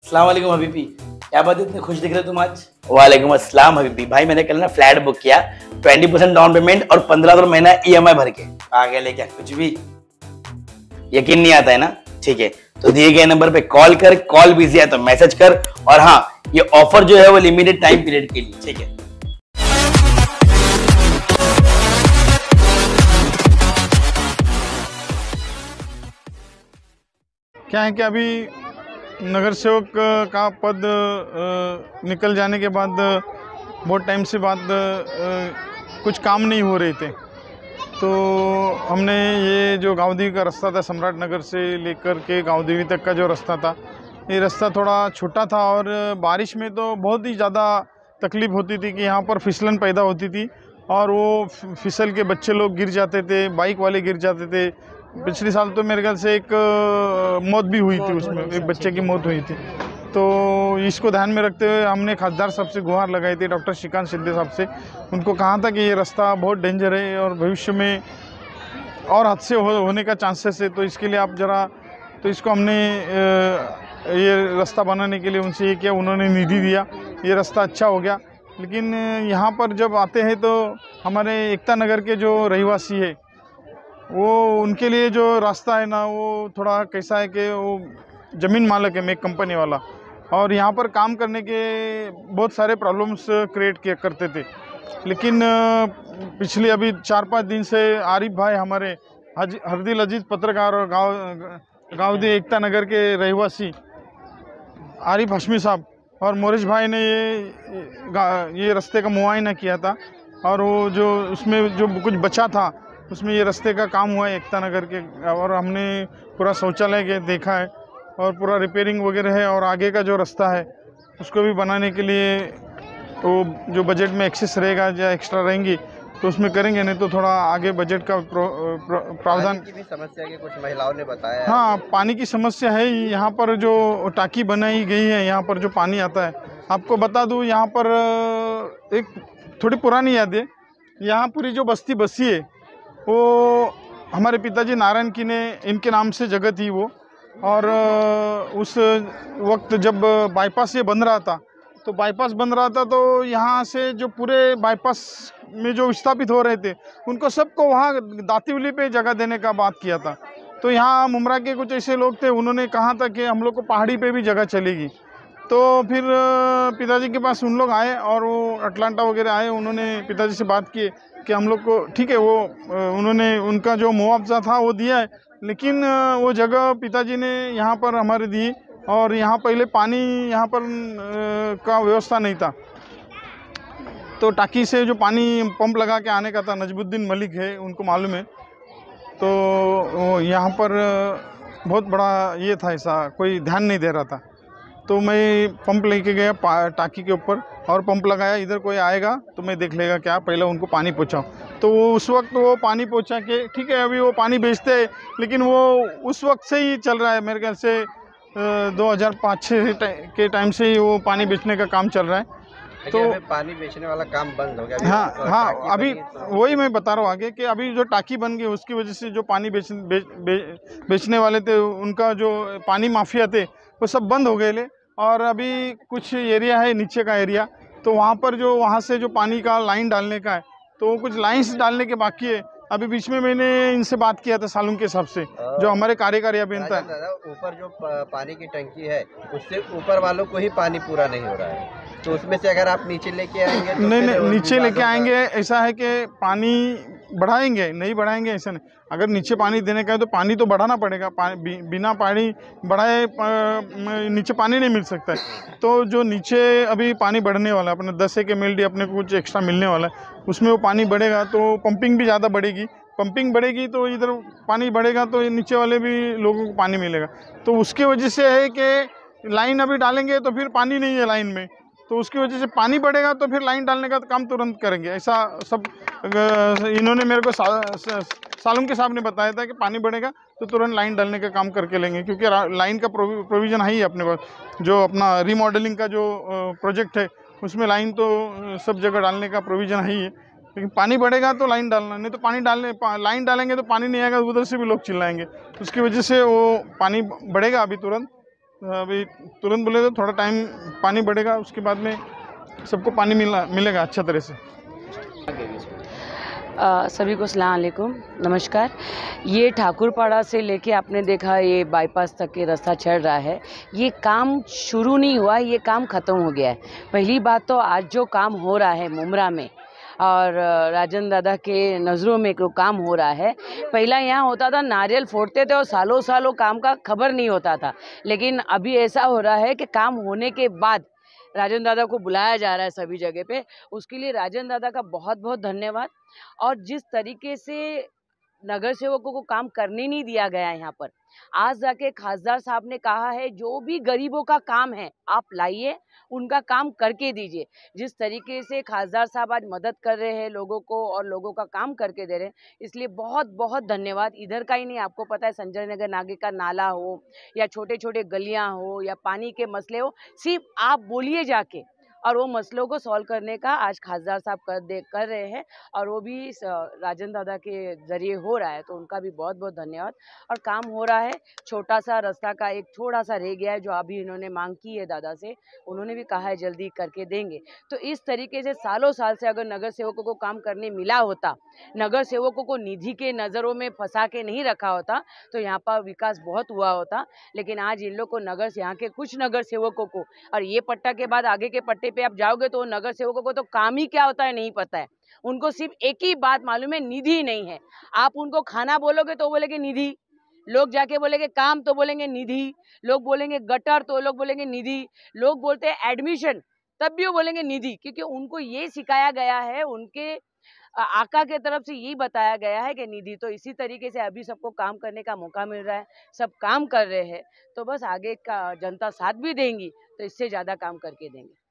अस्सलाम वालेकुम हबीबी, क्या बात है, इतने खुश दिख रहे तुम आज। वालेकुम अस्सलाम हबीबी। भाई मैंने कल ना फ्लैट बुक किया 20% डाउन पेमेंट और 15 महीना EMI भर के। आ गया लेके कुछ भी यकीन नहीं आता है ना। ठीक है, तो दिए गए नंबर पे कॉल कर, कॉल बिजी है तो मैसेज कर। और हाँ, ये ऑफर जो है वो लिमिटेड टाइम पीरियड के लिए। ठीक है, क्या है कि अभी नगर सेवक का पद निकल जाने के बाद बहुत टाइम से बाद कुछ काम नहीं हो रहे थे, तो हमने ये जो गाँव-देवी का रास्ता था, सम्राट नगर से लेकर के गाँव-देवी तक का जो रास्ता था, ये रास्ता थोड़ा छोटा था और बारिश में तो बहुत ही ज़्यादा तकलीफ़ होती थी कि यहाँ पर फिसलन पैदा होती थी और वो फिसल के बच्चे लोग गिर जाते थे, बाइक वाले गिर जाते थे। पिछले साल तो मेरे ख्याल से एक मौत भी हुई थी, उसमें एक बच्चे की मौत हुई थी। तो इसको ध्यान में रखते हुए हमने खासदार साहब से गुहार लगाई थी, डॉक्टर श्रीकांत शिंदे साहब से। उनको कहा था कि ये रास्ता बहुत डेंजर है और भविष्य में और हादसे होने का चांसेस है, तो इसके लिए आप ज़रा, तो इसको हमने ये रास्ता बनाने के लिए उनसे ये किया, उन्होंने निधि दिया, ये रास्ता अच्छा हो गया। लेकिन यहाँ पर जब आते हैं तो हमारे एकता नगर के जो रहवासी है, वो उनके लिए जो रास्ता है ना, वो थोड़ा कैसा है कि वो ज़मीन मालिक है, मैं कंपनी वाला, और यहाँ पर काम करने के बहुत सारे प्रॉब्लम्स क्रिएट किया करते थे। लेकिन पिछले अभी 4-5 दिन से आरिफ भाई, हमारे हरदिल अजीज़ पत्रकार और गाँव एकता नगर के रहवासी आरिफ हशमी साहब और मोरिश भाई ने ये रास्ते का मुआयना किया था, और वो जो उसमें जो कुछ बचा था उसमें ये रास्ते का काम हुआ है एकता नगर के, और हमने पूरा शौचालय के देखा है और पूरा रिपेयरिंग वगैरह है, और आगे का जो रास्ता है उसको भी बनाने के लिए वो जो बजट में एक्सेस रहेगा या एक्स्ट्रा रहेंगी तो उसमें करेंगे, नहीं तो थोड़ा आगे बजट का प्रावधान। पानी की भी समस्या की कुछ महिलाओं ने बताया। हाँ, पानी की समस्या है। यहाँ पर जो टाकी बनाई गई है, यहाँ पर जो पानी आता है, आपको बता दूँ, यहाँ पर एक थोड़ी पुरानी याद है, यहाँ पूरी जो बस्ती बसी है वो हमारे पिताजी नारायण की ने, इनके नाम से जगह थी वो, और उस वक्त जब बाईपास ये बन रहा था, तो बाईपास बन रहा था तो यहाँ से जो पूरे बाईपास में जो विस्थापित हो रहे थे उनको सबको वहाँ दातीवली पे जगह देने का बात किया था। तो यहाँ मुमरा के कुछ ऐसे लोग थे, उन्होंने कहा था कि हम लोग को पहाड़ी पे भी जगह चलेगी। तो फिर पिताजी के पास उन लोग आए और वो अटलांटा वगैरह आए, उन्होंने पिताजी से बात की कि हम लोग को ठीक है, वो उन्होंने उनका जो मुआवजा था वो दिया है, लेकिन वो जगह पिताजी ने यहाँ पर हमारे दी, और यहाँ पहले पानी यहाँ पर का व्यवस्था नहीं था, तो टाकी से जो पानी पंप लगा के आने का था, नजमुद्दीन मलिक है, उनको मालूम है। तो यहाँ पर बहुत बड़ा ये था, ऐसा कोई ध्यान नहीं दे रहा था, तो मैं पंप लेके गया टाकी के ऊपर और पंप लगाया, इधर कोई आएगा तो मैं देख लेगा क्या, पहले उनको पानी पहुँचाओ। तो उस वक्त वो पानी पहुँचा के, ठीक है, अभी वो पानी बेचते हैं, लेकिन वो उस वक्त से ही चल रहा है, मेरे ख्याल से 2005-06 के टाइम से ही वो पानी बेचने का काम चल रहा है। तो पानी बेचने वाला काम बंद हो गया। हाँ, अभी वही मैं बता रहा हूँ आगे कि अभी जो टाकी बन गई उसकी वजह से जो पानी बेचने वाले थे, उनका जो पानी माफिया थे, वो सब बंद हो गए ले। और अभी कुछ एरिया है नीचे का एरिया, तो वहाँ पर जो वहाँ से जो पानी का लाइन डालने का है, तो कुछ लाइन्स डालने के बाकी है। अभी बीच में मैंने इनसे बात किया था सालूम के साहब से, जो हमारे कार्यकारी अभियंता है। ऊपर जो पानी की टंकी है उससे ऊपर वालों को ही पानी पूरा नहीं हो रहा है, तो उसमें से अगर आप नीचे लेके आएंगे तो नहीं, नीचे लेके आएंगे, ऐसा है कि पानी बढ़ाएंगे, नहीं बढ़ाएंगे ऐसा नहीं। अगर नीचे पानी देने का है तो पानी तो बढ़ाना पड़ेगा, बिना पानी बढ़ाए नीचे पानी नहीं मिल सकता है। तो जो नीचे अभी पानी बढ़ने वाला है, अपने 10 MLD अपने को कुछ एक्स्ट्रा मिलने वाला है, उसमें वो पानी बढ़ेगा तो पंपिंग भी ज़्यादा बढ़ेगी, पंपिंग बढ़ेगी तो इधर पानी बढ़ेगा तो नीचे वाले भी लोगों को पानी मिलेगा। तो उसकी वजह से है कि लाइन अभी डालेंगे तो फिर पानी नहीं है लाइन में, तो उसकी वजह से पानी बढ़ेगा तो फिर लाइन डालने का काम तुरंत करेंगे, ऐसा सब इन्होंने मेरे को सालूम के साहब ने बताया था कि पानी बढ़ेगा तो तुरंत लाइन डालने का काम करके लेंगे, क्योंकि लाइन का प्रोविज़न है ही अपने पास। जो अपना रीमॉडलिंग का जो प्रोजेक्ट है उसमें लाइन तो सब जगह डालने का प्रोविज़न है ही है, लेकिन पानी बढ़ेगा तो लाइन डालना, नहीं तो लाइन डालेंगे तो पानी नहीं आएगा, उधर से भी लोग चिल्लाएंगे, उसकी वजह से वो पानी बढ़ेगा अभी तुरंत। अभी तुरंत बोले तो थोड़ा टाइम पानी बढ़ेगा, उसके बाद में सबको पानी मिलेगा अच्छा तरह से। सभी को सलाम अलैकुम, नमस्कार। ये ठाकुरपाड़ा से लेके आपने देखा ये बाईपास तक के रास्ता चल रहा है। ये काम शुरू नहीं हुआ, ये काम ख़त्म हो गया है। पहली बात तो आज जो काम हो रहा है मुमरा में और राजन दादा के नज़रों में जो काम हो रहा है, पहला यहाँ होता था नारियल फोड़ते थे और सालों सालों काम का खबर नहीं होता था, लेकिन अभी ऐसा हो रहा है कि काम होने के बाद राजन दादा को बुलाया जा रहा है सभी जगह पे। उसके लिए राजन दादा का बहुत बहुत धन्यवाद। और जिस तरीके से नगर सेवकों को काम करने नहीं दिया गया है यहाँ पर, आज जाके खासदार साहब ने कहा है जो भी गरीबों का काम है आप लाइए, उनका काम करके दीजिए। जिस तरीके से खासदार साहब आज मदद कर रहे हैं लोगों को और लोगों का काम करके दे रहे हैं, इसलिए बहुत बहुत धन्यवाद। इधर का ही नहीं, आपको पता है संजय नगर नागे का नाला हो या छोटे छोटे गलियां हो या पानी के मसले हो, सिर्फ आप बोलिए जाके और वो मसलों को सॉल्व करने का आज खासदार साहब कर रहे हैं। और वो भी राजन दादा के ज़रिए हो रहा है, तो उनका भी बहुत बहुत धन्यवाद। और काम हो रहा है, छोटा सा रास्ता का एक थोड़ा सा रह गया है जो अभी इन्होंने मांग की है दादा से, उन्होंने भी कहा है जल्दी करके देंगे। तो इस तरीके से सालों साल से अगर नगर सेवकों को काम करने मिला होता, नगर सेवकों को निधि के नज़रों में फंसा के नहीं रखा होता, तो यहाँ पर विकास बहुत हुआ होता। लेकिन आज इन लोग को यहाँ के कुछ नगर सेवकों को, और ये पट्टा के बाद आगे के पट्टे पे आप जाओगे तो नगर सेवकों को तो काम ही क्या होता है नहीं पता है। उनको सिर्फ एक ही बात मालूम है, निधि नहीं है। आप उनको खाना बोलोगे तो बोलेंगे निधि, लोग जाके बोलेंगे काम तो बोलेंगे निधि, लोग बोलेंगे गटर तो लोग बोलेंगे निधि, लोग बोलते हैं एडमिशन तब भी वो बोलेंगे निधि। क्योंकि उनको ये सिखाया गया है, उनके आका के तरफ से यही बताया गया है कि निधि। तो इसी तरीके से अभी सबको काम करने का मौका मिल रहा है, सब काम कर रहे हैं। तो बस आगे का जनता साथ भी देंगी तो इससे ज़्यादा काम करके देंगे।